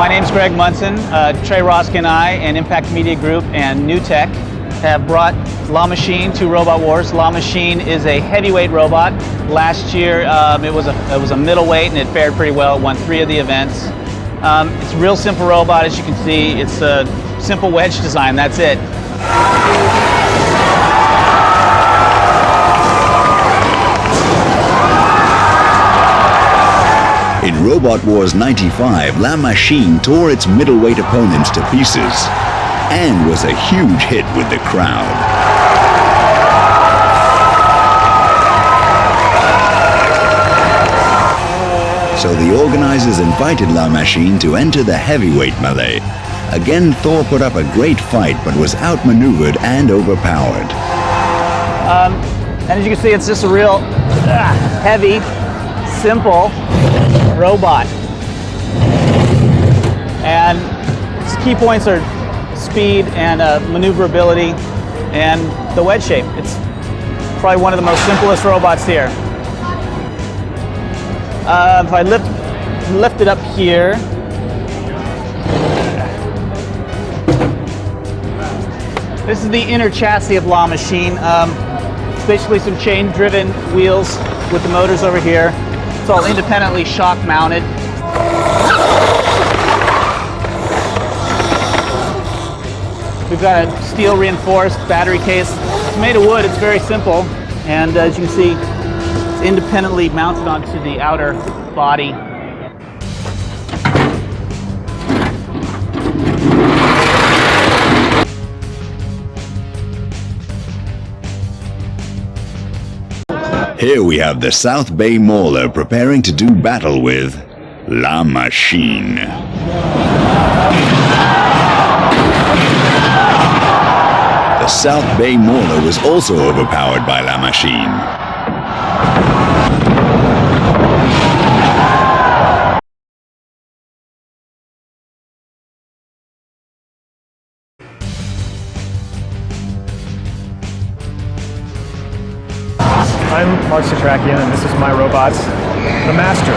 My name's Greg Munson. Trey Roska and I, and Impact Media Group and NewTek have brought La Machine to Robot Wars. La Machine is a heavyweight robot. Last year it was a middleweight and it fared pretty well. It won 3 of the events. It's a real simple robot, as you can see. It's a simple wedge design, that's it. In Robot Wars 95, La Machine tore its middleweight opponents to pieces and was a huge hit with the crowd. So the organizers invited La Machine to enter the heavyweight melee. Again, Thor put up a great fight, but was outmaneuvered and overpowered. And as you can see, it's just a real heavy, simple robot. And its key points are speed and maneuverability and the wedge shape. It's probably one of the most simplest robots here. If I lift it up here, this is the inner chassis of La Machine. It's basically some chain-driven wheels with the motors over here. It's all independently shock mounted. We've got a steel reinforced battery case. It's made of wood, it's very simple. And as you can see, it's independently mounted onto the outer body. Here we have the South Bay Mauler preparing to do battle with La Machine. The South Bay Mauler was also overpowered by La Machine. I'm Mark Satrakian, and this is my robots, the Master.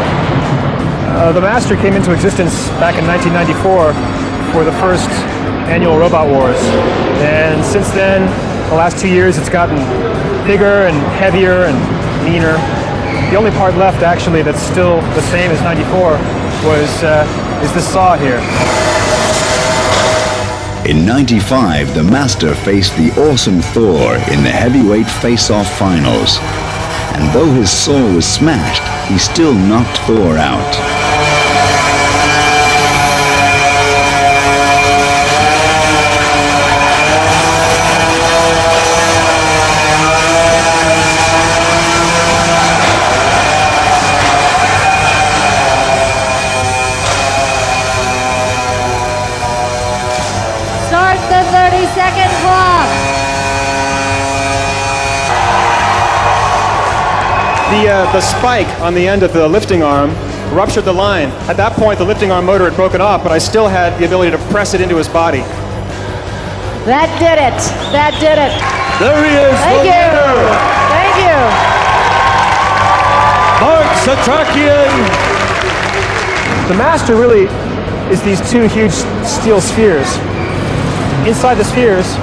The Master came into existence back in 1994 for the first annual Robot Wars. And since then, the last 2 years, it's gotten bigger and heavier and meaner. The only part left, actually, that's still the same as 94 is this saw here. In 95, the Master faced the awesome Thor in the heavyweight face-off finals. And though his saw was smashed, he still knocked Thor out. Start the 30-second clock. The spike on the end of the lifting arm ruptured the line. At that point, the lifting arm motor had broken off, but I still had the ability to press it into his body. That did it. That did it. There he is. Thank you. Thank you. Mark Satrakian. The Master really is these 2 huge steel spheres. Inside the spheres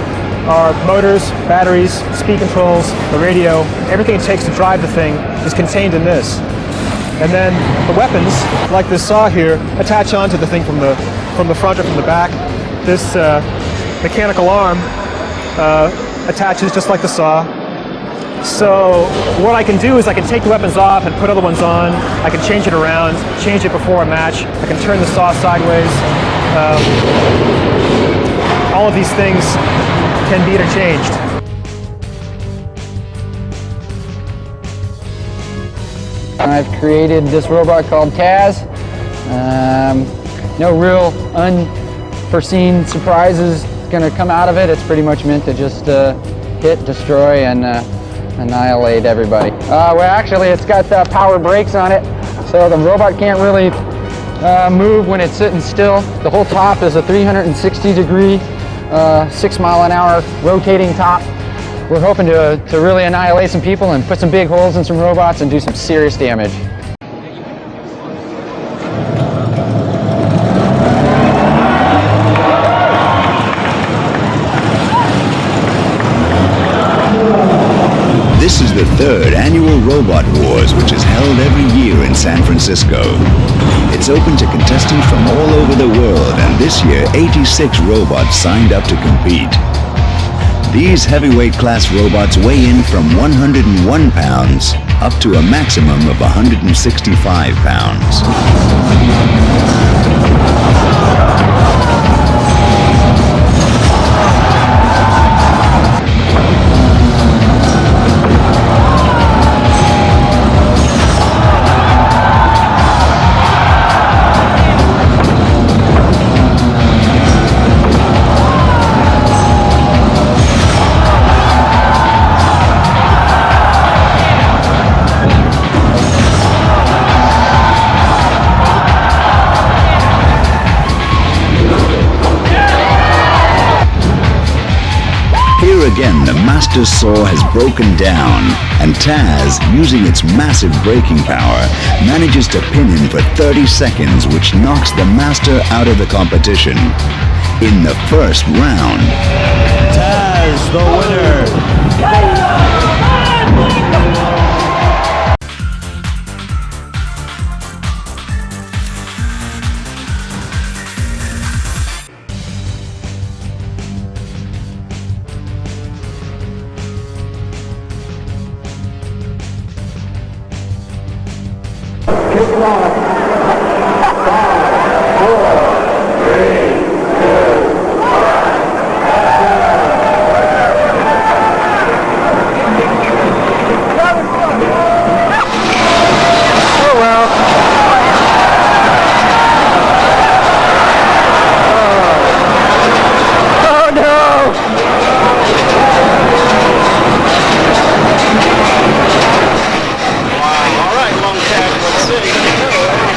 are motors, batteries, speed controls, the radio. Everything it takes to drive the thing is contained in this. And then the weapons, like this saw here, attach onto the thing from the front or from the back. This mechanical arm attaches just like the saw. So what I can do is I can take the weapons off and put other ones on. I can change it around, change it before a match. I can turn the saw sideways. All of these things can be interchanged. I've created this robot called Kaz. No real unforeseen surprises going to come out of it. It's pretty much meant to just hit, destroy, and annihilate everybody. Well, actually, it's got power brakes on it, so the robot can't really move when it's sitting still. The whole top is a 360-degree 6-mile-an-hour rotating top. We're hoping to really annihilate some people and put some big holes in some robots and do some serious damage. This is the third annual Robot Wars, which is held every year in San Francisco. It's open to contestants from all over the world, and this year 86 robots signed up to compete. These heavyweight class robots weigh in from 101 pounds up to a maximum of 165 pounds. Here again, the Master Saw has broken down, and Taz, using its massive braking power, manages to pin him for 30 seconds, which knocks the Master out of the competition. In the first round, Taz, the winner. All right, Long Tag, let's see.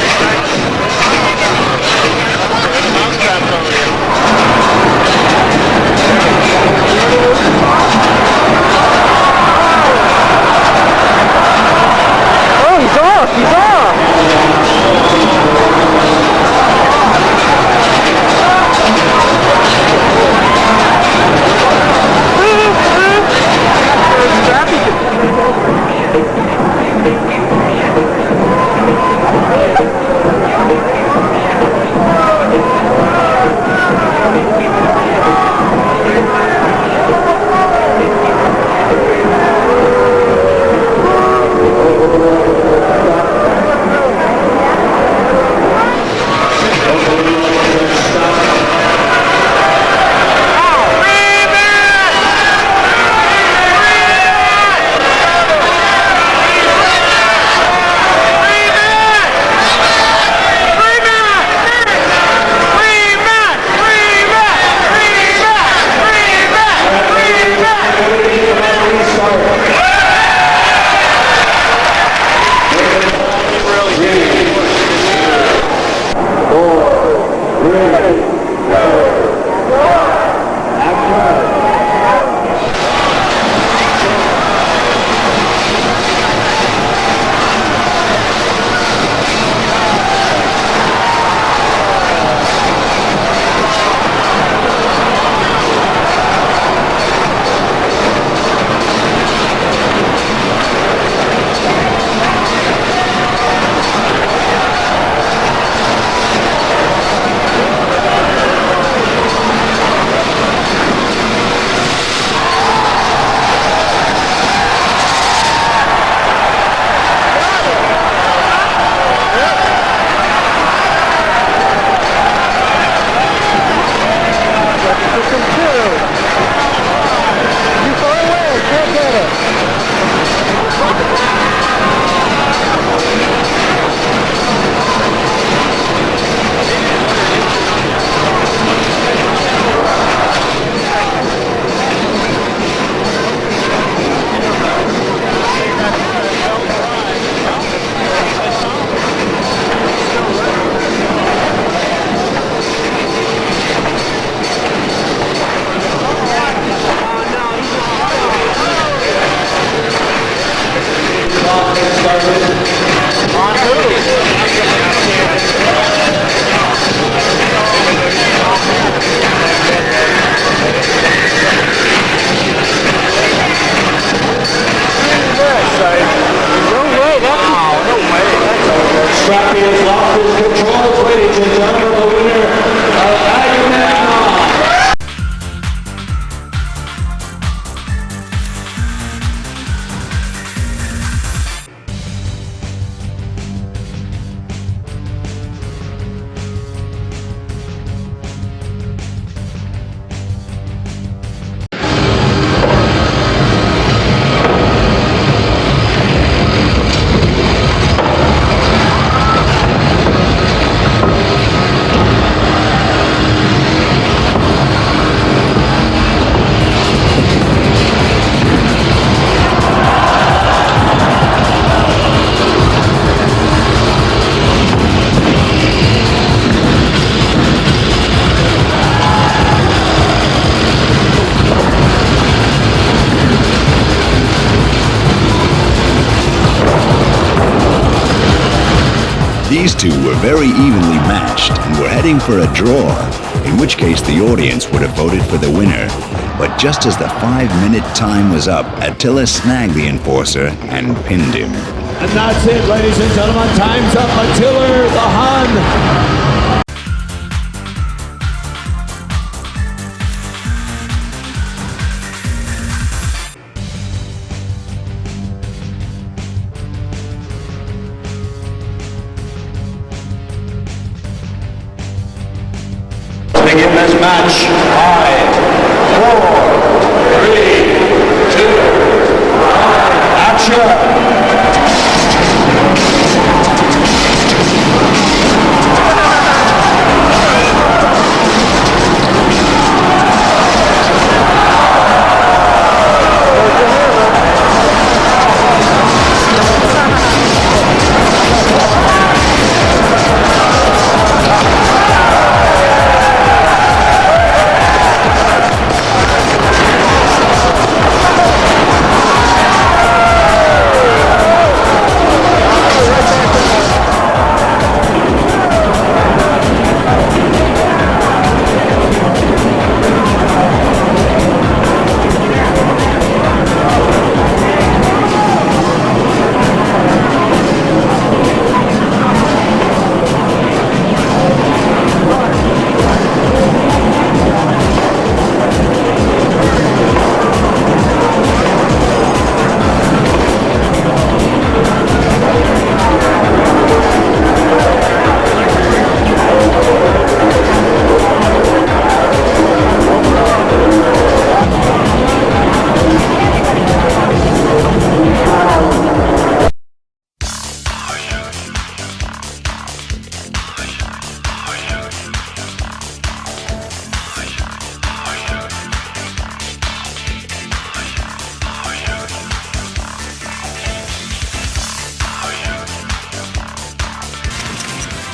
Scrappy has lost his controls, ladies and gentlemen. The winner of Agamemnon. These two were very evenly matched and were heading for a draw, in which case the audience would have voted for the winner. But just as the 5-minute time was up, Attila snagged the enforcer and pinned him. And that's it, ladies and gentlemen. Time's up. Attila the Hun. Begin this match. 5, 4, 3, 2, 1, action!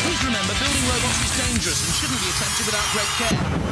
Please remember, building robots is dangerous and shouldn't be attempted without great care.